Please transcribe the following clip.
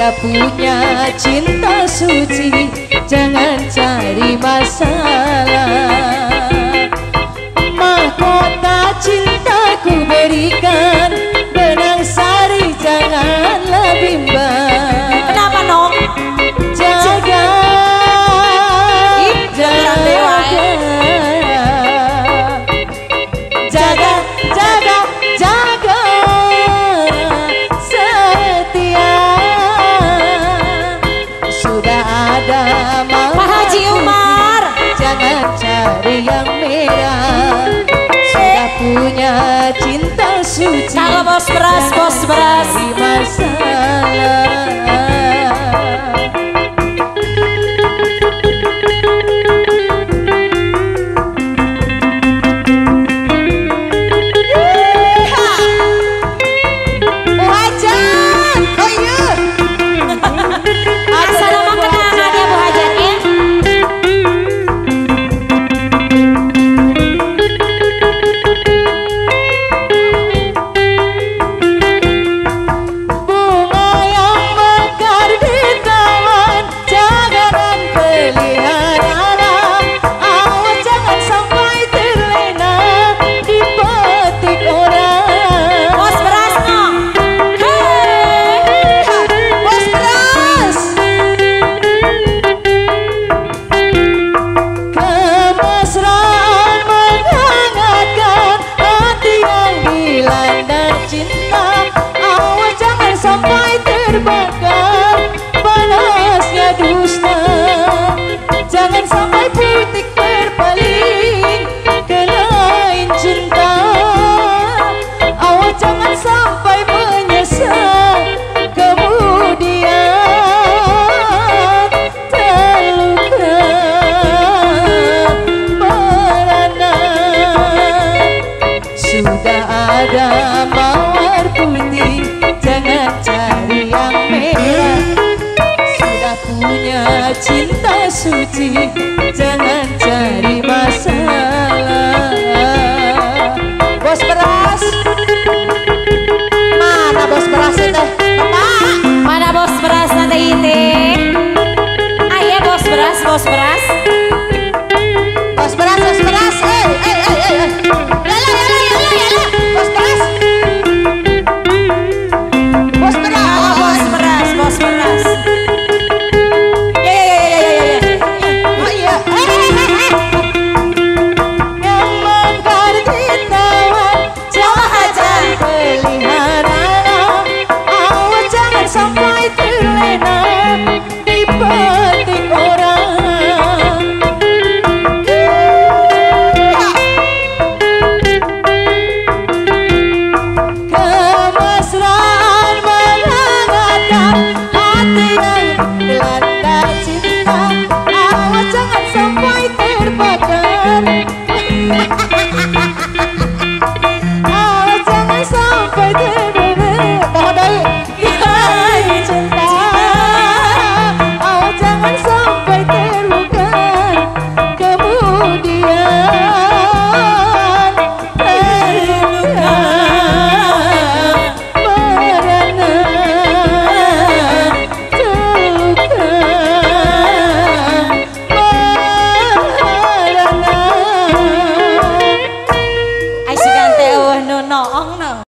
Sudah punya cinta suci, jangan cari masalah. Mahkota cintaku berikan, benang sari janganlah bimbang. Kenapa Nong? Jaga, jaga, jaga, jaga, setia. Sudah ada Pak Haji Umar, jangan cari yang merah. Sudah punya cinta suci, kalau bos beras, bos beras. cari masalah. Panasnya dusta, jangan sampai putih berpaling ke lain cinta. Awas jangan sampai